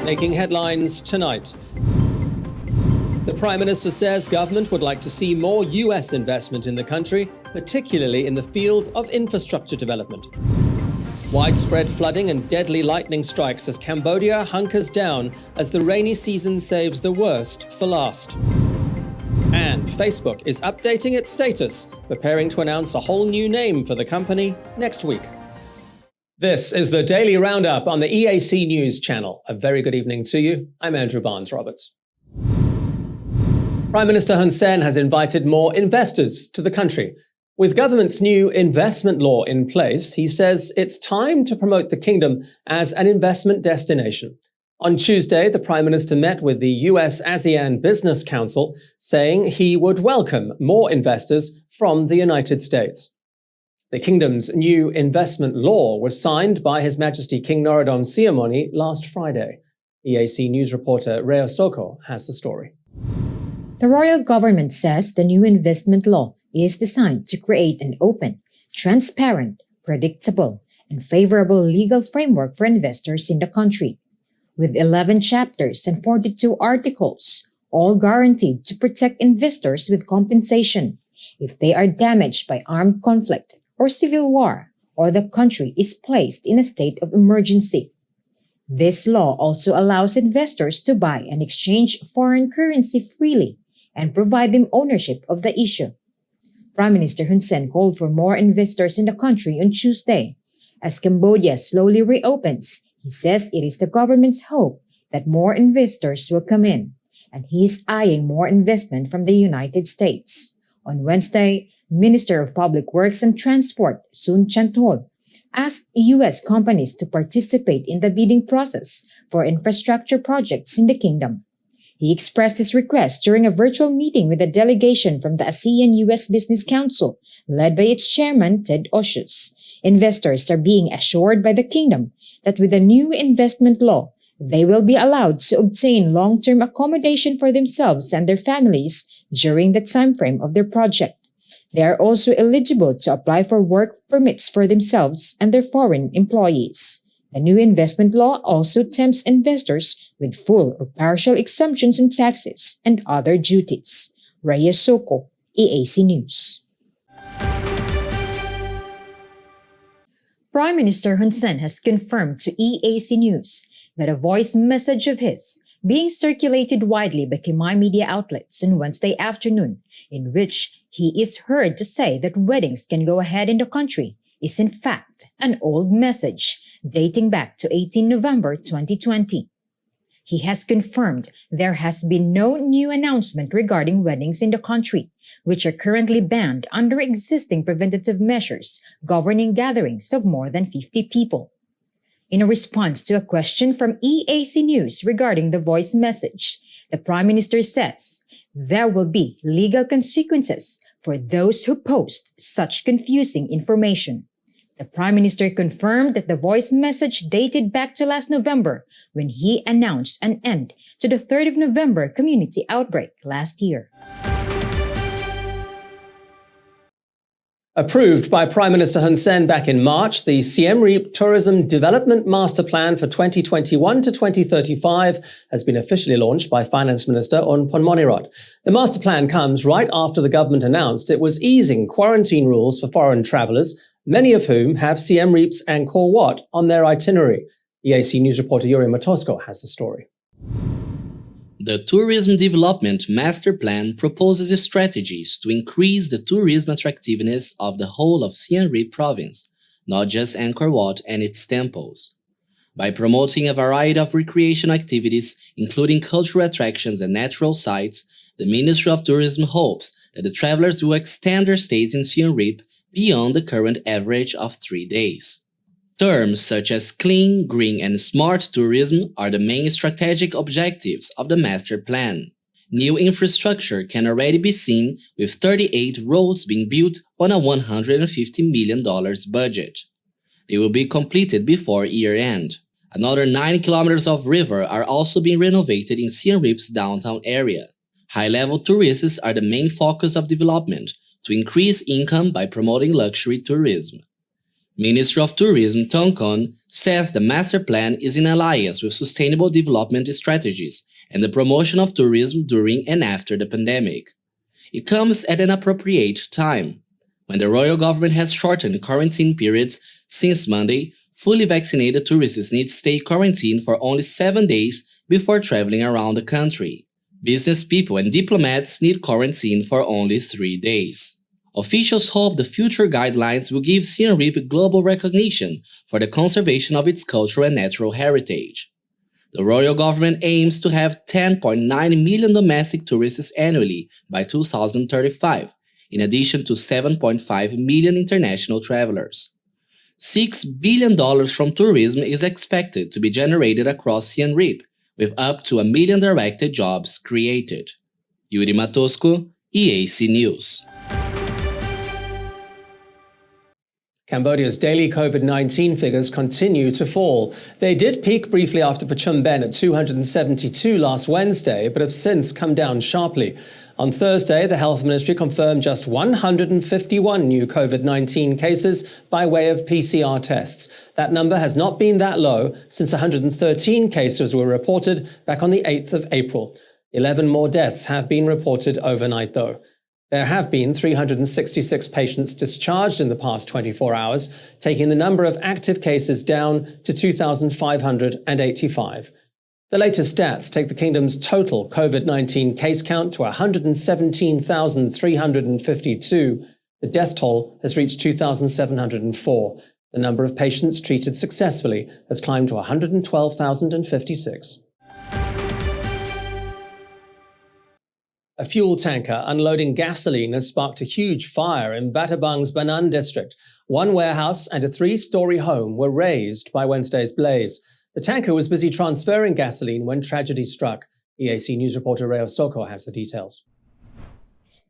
making headlines tonight. The Prime Minister says government would like to see more US investment in the country, particularly in the field of infrastructure development. Widespread flooding and deadly lightning strikes as Cambodia hunkers down as the rainy season saves the worst for last. And Facebook is updating its status, preparing to announce a whole new name for the company next week. This is the Daily Roundup on the EAC News Channel. A very good evening to you. I'm Andrew Barnes-Roberts. Prime Minister Hun Sen has invited more investors to the country. With government's new investment law in place, he says it's time to promote the kingdom as an investment destination. On Tuesday, the Prime Minister met with the US ASEAN Business Council, saying he would welcome more investors from the United States. The kingdom's new investment law was signed by His Majesty King Norodom Sihamoni last Friday. EAC News reporter Rhea Soko has the story. The royal government says the new investment law is designed to create an open, transparent, predictable, and favorable legal framework for investors in the country. With 11 chapters and 42 articles, all guaranteed to protect investors with compensation if they are damaged by armed conflict or civil war, or the country is placed in a state of emergency. This law also allows investors to buy and exchange foreign currency freely and provide them ownership of the issue. Prime Minister Hun Sen called for more investors in the country on Tuesday. As Cambodia slowly reopens, he says it is the government's hope that more investors will come in, and he is eyeing more investment from the United States. On Wednesday, Minister of Public Works and Transport, Sun Chantol, asked U.S. companies to participate in the bidding process for infrastructure projects in the kingdom. He expressed his request during a virtual meeting with a delegation from the ASEAN-US Business Council, led by its chairman, Ted Osius. Investors are being assured by the kingdom that with the new investment law, they will be allowed to obtain long-term accommodation for themselves and their families during the time frame of their project. They are also eligible to apply for work permits for themselves and their foreign employees. The new investment law also tempts investors with full or partial exemptions on taxes and other duties. Rhea Soko, EAC News. Prime Minister Hun Sen has confirmed to EAC News that a voice message of his being circulated widely by khmer media outlets on Wednesday afternoon, in which he is heard to say that weddings can go ahead in the country, is in fact an old message dating back to 18 November 2020. He has confirmed there has been no new announcement regarding weddings in the country, which are currently banned under existing preventative measures governing gatherings of more than 50 people. In a response to a question from EAC News regarding the voice message, the Prime Minister says there will be legal consequences for those who post such confusing information. The Prime Minister confirmed that the voice message dated back to last November when he announced an end to the 3rd of November community outbreak last year. Approved by Prime Minister Hun Sen back in March, the Siem Reap Tourism Development Master Plan for 2021 to 2035 has been officially launched by Finance Minister Un Phonmonirat. The master plan comes right after the government announced it was easing quarantine rules for foreign travellers, many of whom have Siem Reap's Angkor Wat on their itinerary. EAC News reporter Yuri Matosko has the story. The Tourism Development Master Plan proposes strategies to increase the tourism attractiveness of the whole of Siem Reap province, not just Angkor Wat and its temples. By promoting a variety of recreational activities, including cultural attractions and natural sites, the Ministry of Tourism hopes that the travelers will extend their stays in Siem Reap beyond the current average of 3 days. Terms such as clean, green, and smart tourism are the main strategic objectives of the master plan. New infrastructure can already be seen, with 38 roads being built on a $150 million budget. They will be completed before year-end. Another 9 kilometers of river are also being renovated in Siem Reap's downtown area. High-level tourists are the main focus of development to increase income by promoting luxury tourism. Ministry of Tourism Tongkon says the master plan is in alliance with sustainable development strategies and the promotion of tourism during and after the pandemic. It comes at an appropriate time, when the royal government has shortened quarantine periods. Since Monday, fully vaccinated tourists need to stay quarantined for only 7 days before traveling around the country. Business people and diplomats need quarantine for only 3 days. Officials hope the future guidelines will give Siem Reap global recognition for the conservation of its cultural and natural heritage. The royal government aims to have 10.9 million domestic tourists annually by 2035, in addition to 7.5 million international travelers. $6 billion from tourism is expected to be generated across Siem Reap, with up to 1 million directed jobs created. Yuri Matosko, EAC News. Cambodia's daily COVID-19 figures continue to fall. They did peak briefly after Pachum Ben at 272 last Wednesday, but have since come down sharply. On Thursday, the Health Ministry confirmed just 151 new COVID-19 cases by way of PCR tests. That number has not been that low since 113 cases were reported back on the 8th of April. 11 more deaths have been reported overnight, though. There have been 366 patients discharged in the past 24 hours, taking the number of active cases down to 2,585. The latest stats take the kingdom's total COVID-19 case count to 117,352. The death toll has reached 2,704. The number of patients treated successfully has climbed to 112,056. A fuel tanker unloading gasoline has sparked a huge fire in Battambang's Banan district. One warehouse and a 3-story home were razed by Wednesday's blaze. The tanker was busy transferring gasoline when tragedy struck. EAC News reporter Reo Soko has the details.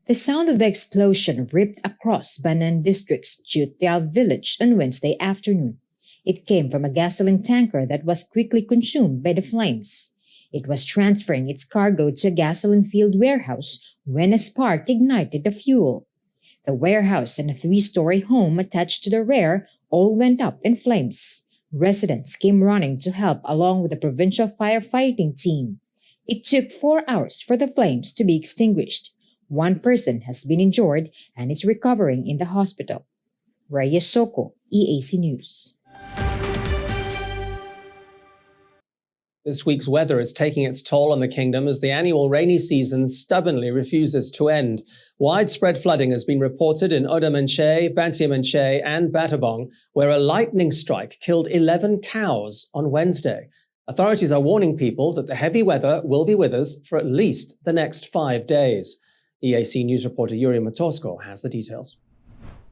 The sound of the explosion ripped across Banan district's Chutiao village on Wednesday afternoon. It came from a gasoline tanker that was quickly consumed by the flames. It was transferring its cargo to a gasoline-filled warehouse when a spark ignited the fuel. The warehouse and a 3-story home attached to the rear all went up in flames. Residents came running to help along with the provincial firefighting team. It took 4 hours for the flames to be extinguished. One person has been injured and is recovering in the hospital. Raya Soko, EAC News. This week's weather is taking its toll on the kingdom as the annual rainy season stubbornly refuses to end. Widespread flooding has been reported in Oda Menchei, Bantia Menchei and Battambang, where a lightning strike killed 11 cows on Wednesday. Authorities are warning people that the heavy weather will be with us for at least the next 5 days. EAC News reporter Yuri Matosko has the details.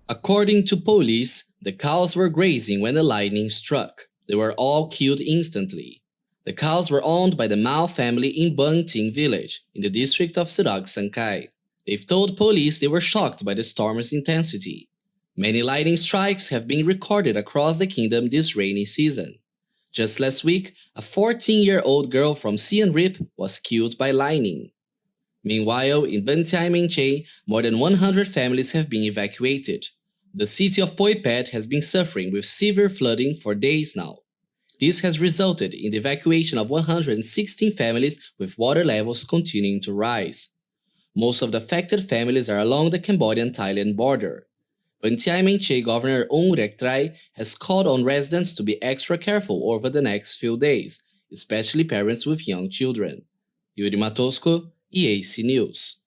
According to police, the cows were grazing when the lightning struck. They were all killed instantly. The cows were owned by the Mao family in Bang Ting village, in the district of Surag Sankai. They've told police they were shocked by the storm's intensity. Many lightning strikes have been recorded across the kingdom this rainy season. Just last week, a 14-year-old girl from Siem Reap was killed by lightning. Meanwhile, in Bantia Menchei, more than 100 families have been evacuated. The city of Poipet has been suffering with severe flooding for days now. This has resulted in the evacuation of 116 families, with water levels continuing to rise. Most of the affected families are along the Cambodian-Thailand border. Bantia Menchei Governor Ong Rek Trai has called on residents to be extra careful over the next few days, especially parents with young children. Yuri Matosko, EAC News.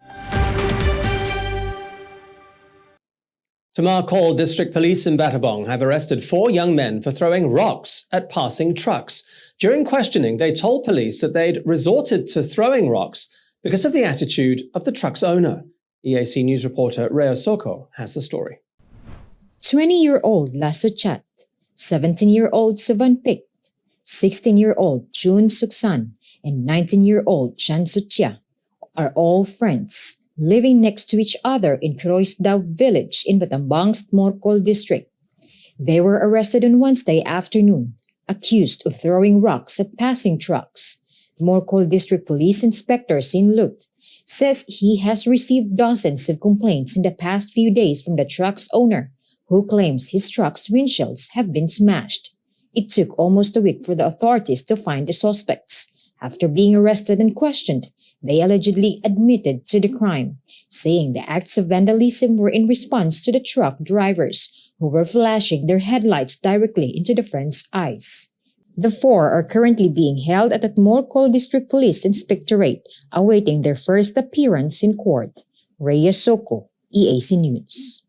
Tamar Call District Police in Battambang have arrested 4 young men for throwing rocks at passing trucks. During questioning, they told police that they'd resorted to throwing rocks because of the attitude of the truck's owner. EAC News reporter Reo Soko has the story. 20-year-old Lasso Chat, 17-year-old Suvan Pik, 16-year-old Chun Suksan, and 19-year-old Chan Sutia are all friends, living next to each other in Kroisdao village in Battambang's Morcol district. They were arrested on Wednesday afternoon, accused of throwing rocks at passing trucks. Morcol District Police Inspector Sin Lut says he has received dozens of complaints in the past few days from the truck's owner, who claims his truck's windshields have been smashed. It took almost a week for the authorities to find the suspects. After being arrested and questioned, they allegedly admitted to the crime, saying the acts of vandalism were in response to the truck drivers who were flashing their headlights directly into the friend's eyes. The four are currently being held at the Morcol District Police Inspectorate, awaiting their first appearance in court. Reyes Soko, EAC News.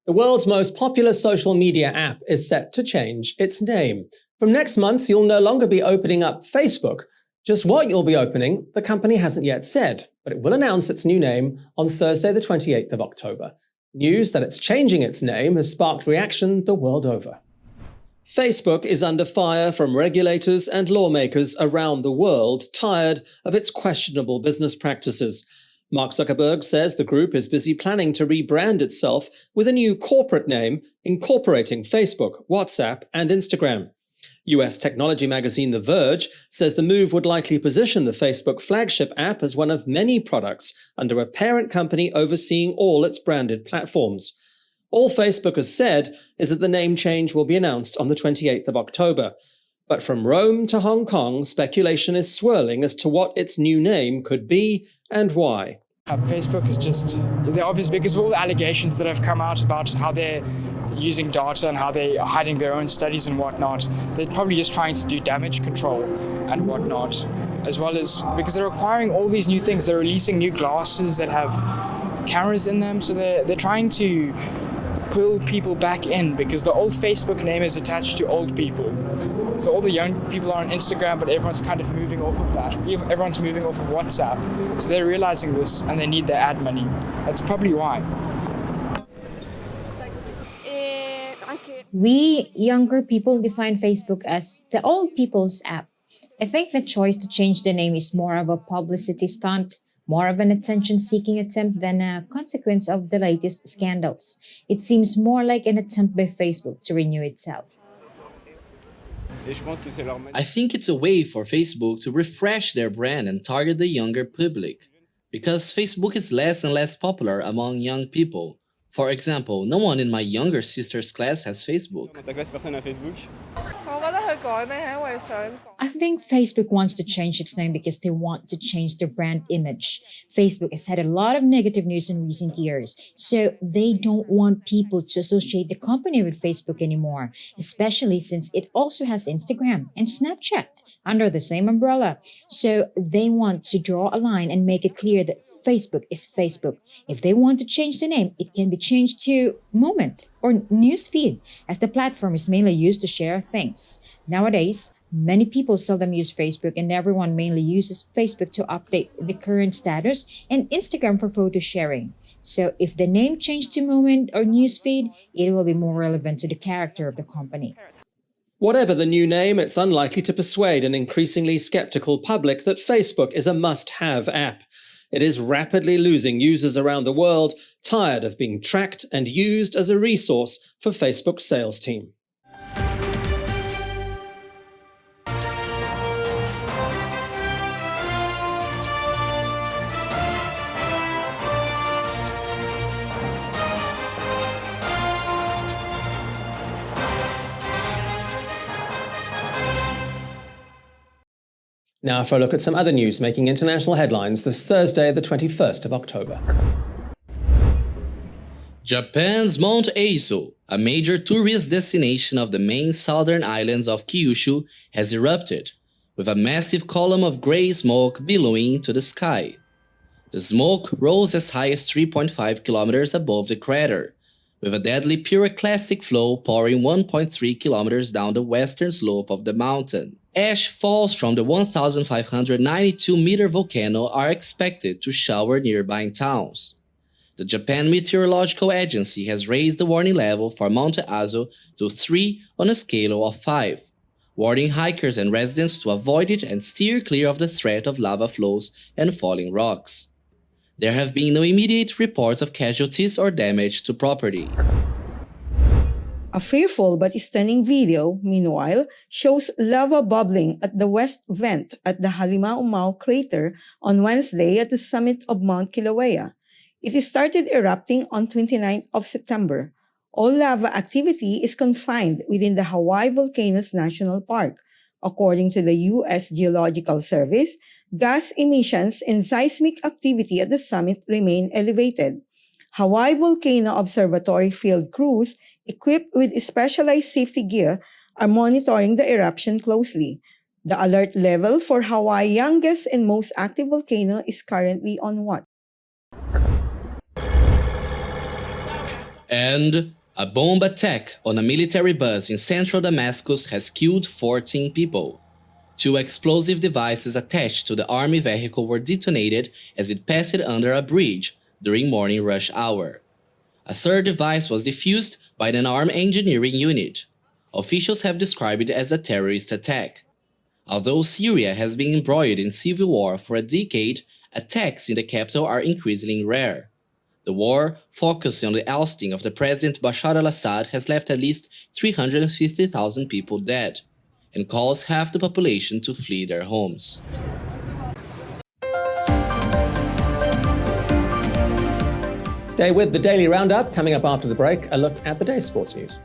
The world's most popular social media app is set to change its name. From next month, you'll no longer be opening up Facebook. Just what you'll be opening, the company hasn't yet said, but it will announce its new name on Thursday, the 28th of October. News that it's changing its name has sparked reaction the world over. Facebook is under fire from regulators and lawmakers around the world, tired of its questionable business practices. Mark Zuckerberg says the group is busy planning to rebrand itself with a new corporate name incorporating Facebook, WhatsApp, and Instagram. US technology magazine The Verge says the move would likely position the Facebook flagship app as one of many products under a parent company overseeing all its branded platforms. All Facebook has said is that the name change will be announced on the 28th of October. But from Rome to Hong Kong, speculation is swirling as to what its new name could be and why. Facebook is just the obvious, because of all the allegations that have come out about how they're using data and how they're hiding their own studies and whatnot. They're probably just trying to do damage control and whatnot, as well as because they're acquiring all these new things. They're releasing new glasses that have cameras in them, so they're trying to pull people back in, because the old Facebook name is attached to old people. So all the young people are on Instagram, but everyone's kind of moving off of that. Everyone's moving off of WhatsApp. So they're realizing this and they need their ad money. That's probably why. We younger people define Facebook as the old people's app. I think the choice to change the name is more of a publicity stunt, more of an attention-seeking attempt than a consequence of the latest scandals. It seems more like an attempt by Facebook to renew itself. I think it's a way for Facebook to refresh their brand and target the younger public, because Facebook is less and less popular among young people. For example, no one in my younger sister's class has Facebook. I think Facebook wants to change its name because they want to change their brand image. Facebook has had a lot of negative news in recent years, so they don't want people to associate the company with Facebook anymore, especially since it also has Instagram and Snapchat under the same umbrella. So they want to draw a line and make it clear that Facebook is Facebook. If they want to change the name, it can be changed to Moment or Newsfeed, as the platform is mainly used to share things. Nowadays, many people seldom use Facebook, and everyone mainly uses Facebook to update the current status and Instagram for photo sharing. So if the name changed to Moment or Newsfeed, it will be more relevant to the character of the company. Whatever the new name, it's unlikely to persuade an increasingly skeptical public that Facebook is a must-have app. It is rapidly losing users around the world, tired of being tracked and used as a resource for Facebook's sales team. Now for a look at some other news making international headlines this Thursday, the 21st of October. Japan's Mount Eiso, a major tourist destination of the main southern islands of Kyushu, has erupted, with a massive column of grey smoke billowing to the sky. The smoke rose as high as 3.5 kilometers above the crater, with a deadly pyroclastic flow pouring 1.3 kilometers down the western slope of the mountain. Ash falls from the 1,592-meter volcano are expected to shower nearby towns. The Japan Meteorological Agency has raised the warning level for Mount Eiso to 3 on a scale of 5, warning hikers and residents to avoid it and steer clear of the threat of lava flows and falling rocks. There have been no immediate reports of casualties or damage to property. A fearful but stunning video, meanwhile, shows lava bubbling at the west vent at the Halimau crater on Wednesday at the summit of Mount Kilauea. It started erupting on 29th of September. All lava activity is confined within the Hawaii Volcanoes National Park. According to the U.S. Geological Service, gas emissions and seismic activity at the summit remain elevated. Hawaii Volcano Observatory field crews equipped with specialized safety gear are monitoring the eruption closely. The alert level for Hawaii's youngest and most active volcano is currently on what? And a bomb attack on a military bus in central Damascus has killed 14 people. 2 explosive devices attached to the army vehicle were detonated as it passed under a bridge during morning rush hour. A third device was defused by an armed engineering unit. Officials have described it as a terrorist attack. Although Syria has been embroiled in civil war for a decade, attacks in the capital are increasingly rare. The war, focusing on the ousting of the President Bashar al-Assad, has left at least 350,000 people dead and caused half the population to flee their homes. Stay with the Daily Roundup. Coming up after the break, a look at the day's sports news.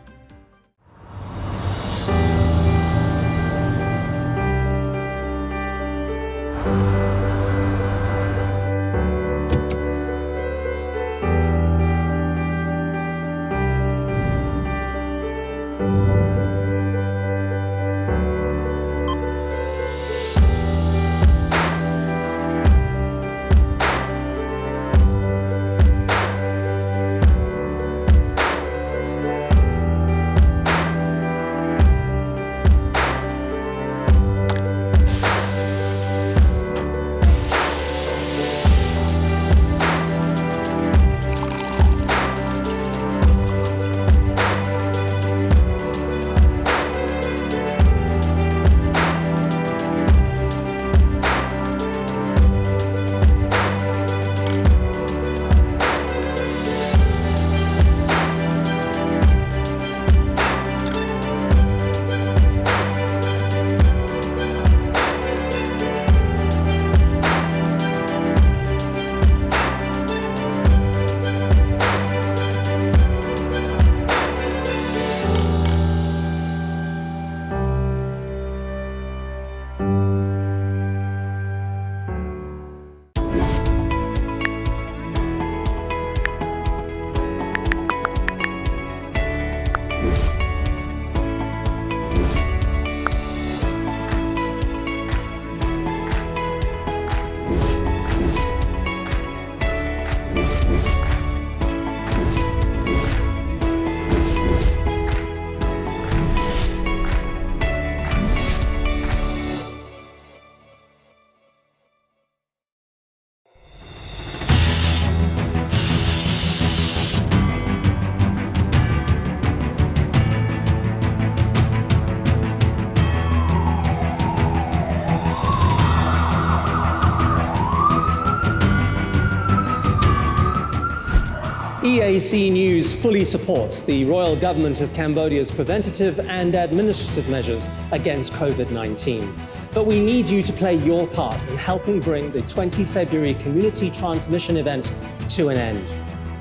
EAC News fully supports the Royal Government of Cambodia's preventative and administrative measures against COVID-19. But we need you to play your part in helping bring the 20 February community transmission event to an end.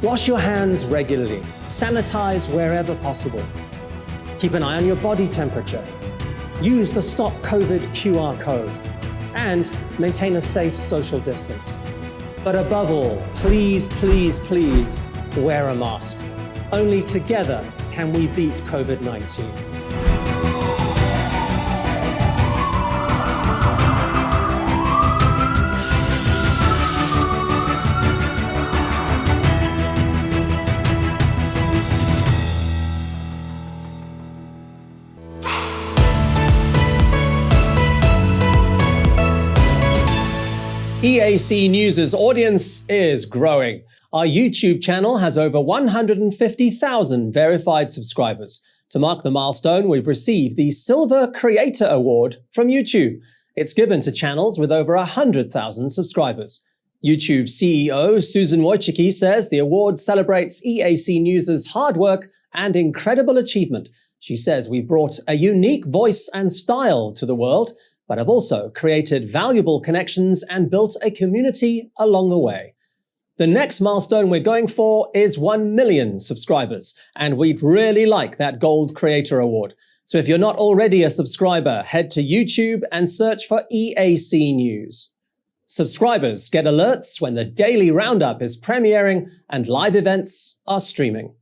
Wash your hands regularly, sanitize wherever possible. Keep an eye on your body temperature. Use the Stop COVID QR code and maintain a safe social distance. But above all, please, please, please, wear a mask. Only together can we beat COVID-19. EAC News' audience is growing. Our YouTube channel has over 150,000 verified subscribers. To mark the milestone, we've received the Silver Creator Award from YouTube. It's given to channels with over 100,000 subscribers. YouTube CEO Susan Wojcicki says the award celebrates EAC News' hard work and incredible achievement. She says we brought a unique voice and style to the world, but have also created valuable connections and built a community along the way. The next milestone we're going for is 1 million subscribers, and we'd really like that Gold Creator Award. So if you're not already a subscriber, head to YouTube and search for EAC News. Subscribers get alerts when the Daily Roundup is premiering and live events are streaming.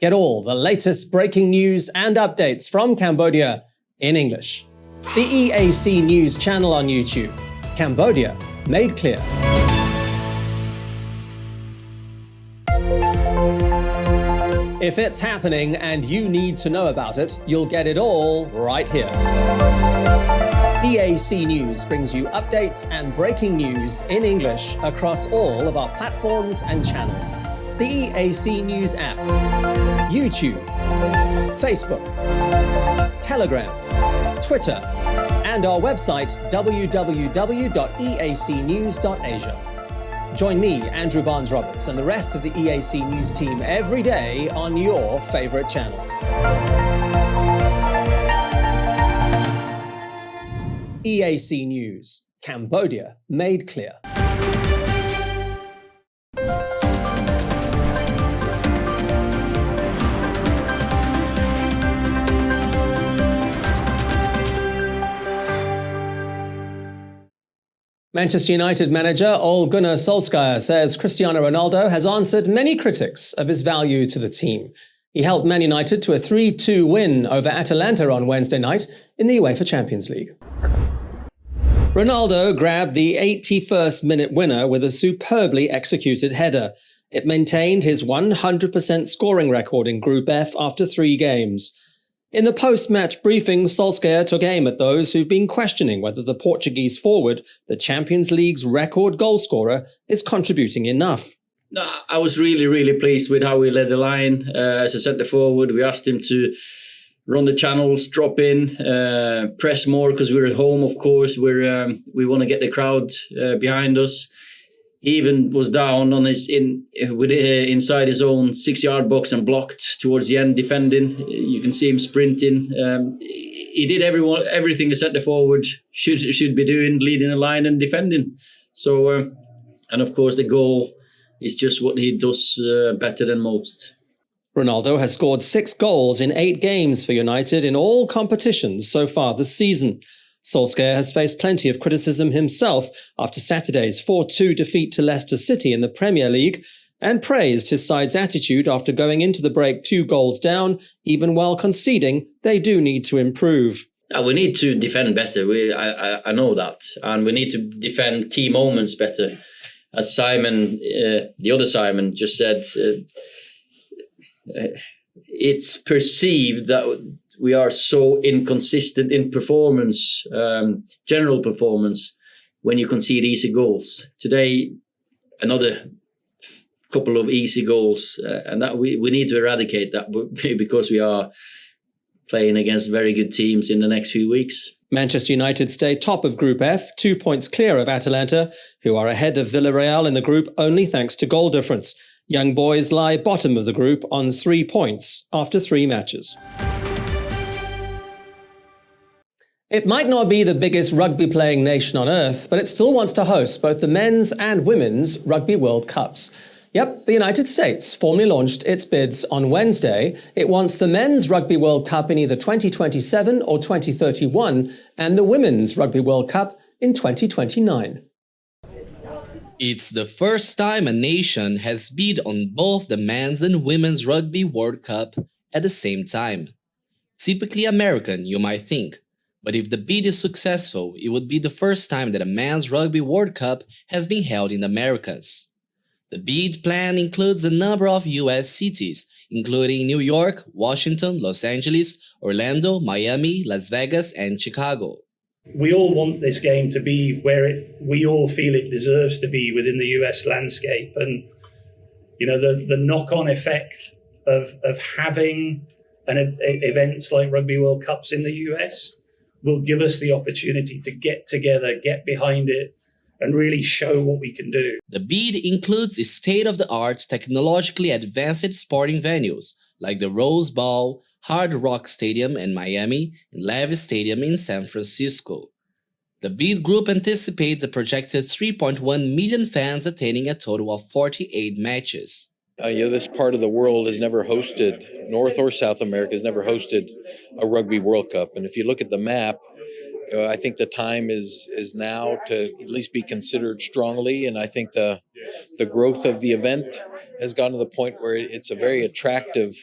Get all the latest breaking news and updates from Cambodia in English. The EAC News channel on YouTube. Cambodia made clear. If it's happening and you need to know about it, you'll get it all right here. EAC News brings you updates and breaking news in English across all of our platforms and channels. The EAC News app, YouTube, Facebook, Telegram, Twitter, and our website www.eacnews.asia. Join me, Andrew Barnes-Roberts, and the rest of the EAC News team every day on your favorite channels. EAC News, Cambodia made clear. Manchester United manager Gunnar Solskjaer says Cristiano Ronaldo has answered many critics of his value to the team. He helped Man United to a 3-2 win over Atalanta on Wednesday night in the UEFA Champions League. Ronaldo grabbed the 81st minute winner with a superbly executed header. It maintained his 100% scoring record in Group F after 3 games. In the post-match briefing, Solskjaer took aim at those who've been questioning whether the Portuguese forward, the Champions League's record goalscorer, is contributing enough. No, I was really pleased with how we led the line. As a centre forward, we asked him to run the channels, drop in, press more because we're at home, of course. We want to get the crowd behind us. He even was down on inside his own 6-yard box and blocked towards the end, defending. You can see him sprinting. He did everything a centre forward should be doing, leading the line and defending. So, and of course, the goal is just what he does better than most. Ronaldo has scored 6 goals in 8 games for United in all competitions so far this season. Solskjaer has faced plenty of criticism himself after Saturday's 4-2 defeat to Leicester City in the Premier League, and praised his side's attitude after going into the break 2 goals down, even while conceding they do need to improve. We need to defend better. I know that. And we need to defend key moments better. As Simon, the other Simon, just said, it's perceived that we are so inconsistent in performance, general performance, when you concede easy goals. Today, another couple of easy goals, and that we need to eradicate that because we are playing against very good teams in the next few weeks. Manchester United stay top of Group F, 2 points clear of Atalanta, who are ahead of Villarreal in the group only thanks to goal difference. Young boys lie bottom of the group on 3 points after 3 matches. It might not be the biggest rugby-playing nation on earth, but it still wants to host both the men's and women's Rugby World Cups. Yep, the United States formally launched its bids on Wednesday. It wants the men's Rugby World Cup in either 2027 or 2031, and the women's Rugby World Cup in 2029. It's the first time a nation has bid on both the men's and women's Rugby World Cup at the same time. Typically American, you might think. But if the bid is successful, it would be the first time that a men's Rugby World Cup has been held in the Americas. The bid plan includes a number of US cities, including New York, Washington, Los Angeles, Orlando, Miami, Las Vegas, and Chicago. We all want this game to be where we all feel it deserves to be within the US landscape. And, you know, the knock-on effect of having events like Rugby World Cups in the US will give us the opportunity to get together, get behind it, and really show what we can do. The bid includes state-of-the-art, technologically advanced sporting venues like the Rose Bowl, Hard Rock Stadium in Miami, and Levi's Stadium in San Francisco. The bid group anticipates a projected 3.1 million fans attending a total of 48 matches. This part of the world has never hosted, North or South America has never hosted a Rugby World Cup. And if you look at the map, I think the time is now to at least be considered strongly. And I think the growth of the event has gotten to the point where it's a very attractive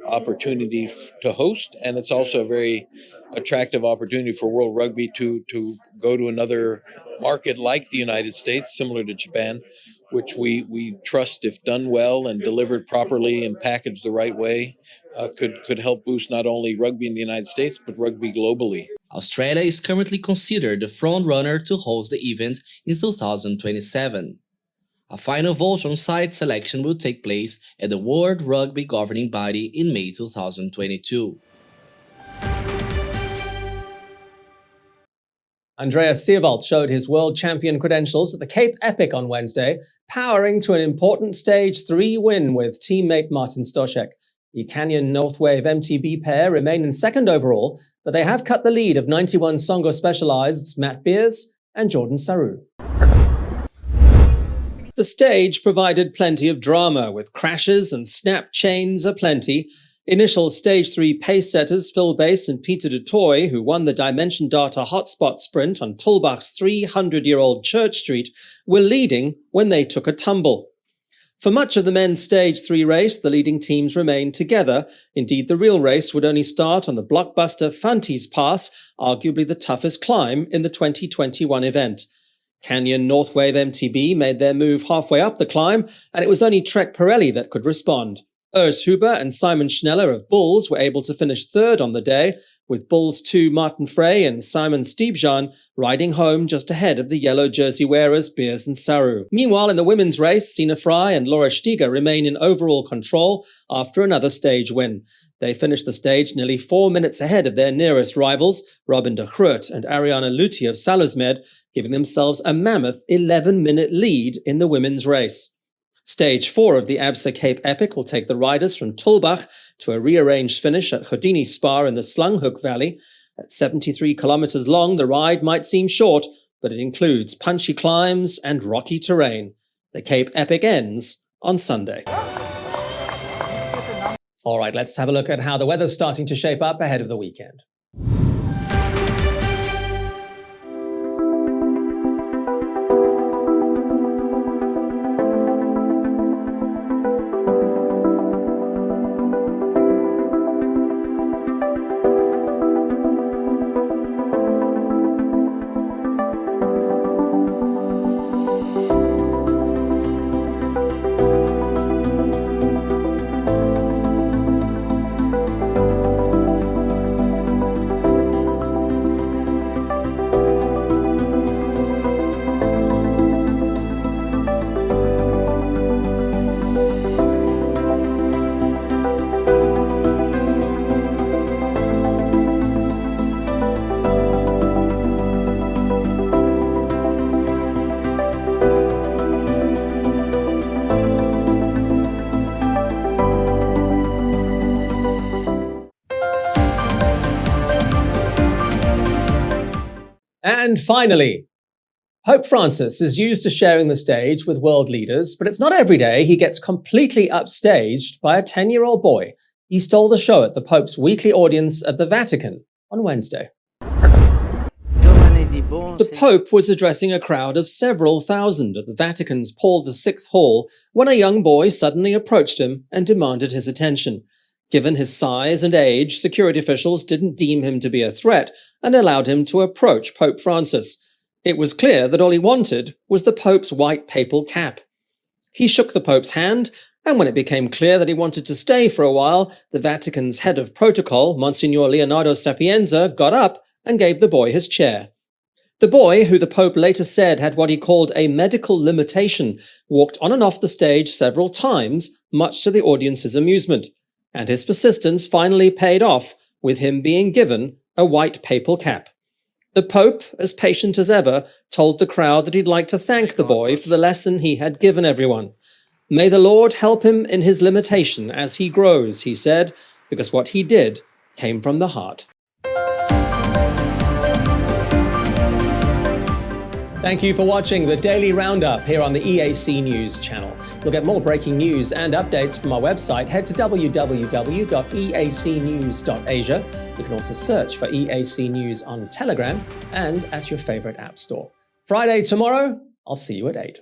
opportunity to host, and it's also a very attractive opportunity for World Rugby to go to another market like the United States, similar to Japan, which we trust, if done well and delivered properly and packaged the right way, could help boost not only rugby in the United States, but rugby globally. Australia is currently considered the front-runner to host the event in 2027. A final vote on site selection will take place at the World Rugby Governing Body in May 2022. Andreas Sierwald showed his world champion credentials at the Cape Epic on Wednesday, powering to an important Stage 3 win with teammate Martin Stoschek. The Canyon Northwave MTB pair remain in second overall, but they have cut the lead of 91 Songo Specialized's Matt Beers and Jordan Saru. The stage provided plenty of drama, with crashes and snap chains aplenty. Initial Stage 3 pace setters Phil Bass and Peter du Toit, who won the Dimension Data hotspot sprint on Tulbach's 300-year-old Church Street, were leading when they took a tumble. For much of the men's Stage 3 race, the leading teams remained together. Indeed, the real race would only start on the blockbuster Fantis Pass, arguably the toughest climb in the 2021 event. Canyon Northwave MTB made their move halfway up the climb, and it was only Trek Pirelli that could respond. Urs Huber and Simon Schneller of Bulls were able to finish third on the day, with Bulls' 2 Martin Frey and Simon Stiebjan riding home just ahead of the yellow jersey wearers Beers and Saru. Meanwhile, in the women's race, Sina Fry and Laura Stiger remain in overall control after another stage win. They finished the stage nearly 4 minutes ahead of their nearest rivals, Robin de Groot and Ariana Luthi of Salusmed, giving themselves a mammoth 11-minute lead in the women's race. Stage 4 of the ABSA Cape Epic will take the riders from Tulbach to a rearranged finish at Houdini Spa in the Slunghoek Valley. At 73 kilometers long, the ride might seem short, but it includes punchy climbs and rocky terrain. The Cape Epic ends on Sunday. All right, let's have a look at how the weather's starting to shape up ahead of the weekend. And finally, Pope Francis is used to sharing the stage with world leaders, but it's not every day he gets completely upstaged by a 10-year-old boy. He stole the show at the Pope's weekly audience at the Vatican on Wednesday. The Pope was addressing a crowd of several thousand at the Vatican's Paul VI Hall when a young boy suddenly approached him and demanded his attention. Given his size and age, security officials didn't deem him to be a threat and allowed him to approach Pope Francis. It was clear that all he wanted was the Pope's white papal cap. He shook the Pope's hand, and when it became clear that he wanted to stay for a while, the Vatican's head of protocol, Monsignor Leonardo Sapienza, got up and gave the boy his chair. The boy, who the Pope later said had what he called a medical limitation, walked on and off the stage several times, much to the audience's amusement. And his persistence finally paid off, with him being given a white papal cap. The Pope, as patient as ever, told the crowd that he'd like to thank the boy for the lesson he had given everyone. May the Lord help him in his limitation as he grows, he said, because what he did came from the heart. Thank you for watching the Daily Roundup here on the EAC News channel. You'll get more breaking news and updates from our website. Head to www.eacnews.asia. You can also search for EAC News on Telegram and at your favorite app store. Friday tomorrow, I'll see you at 8.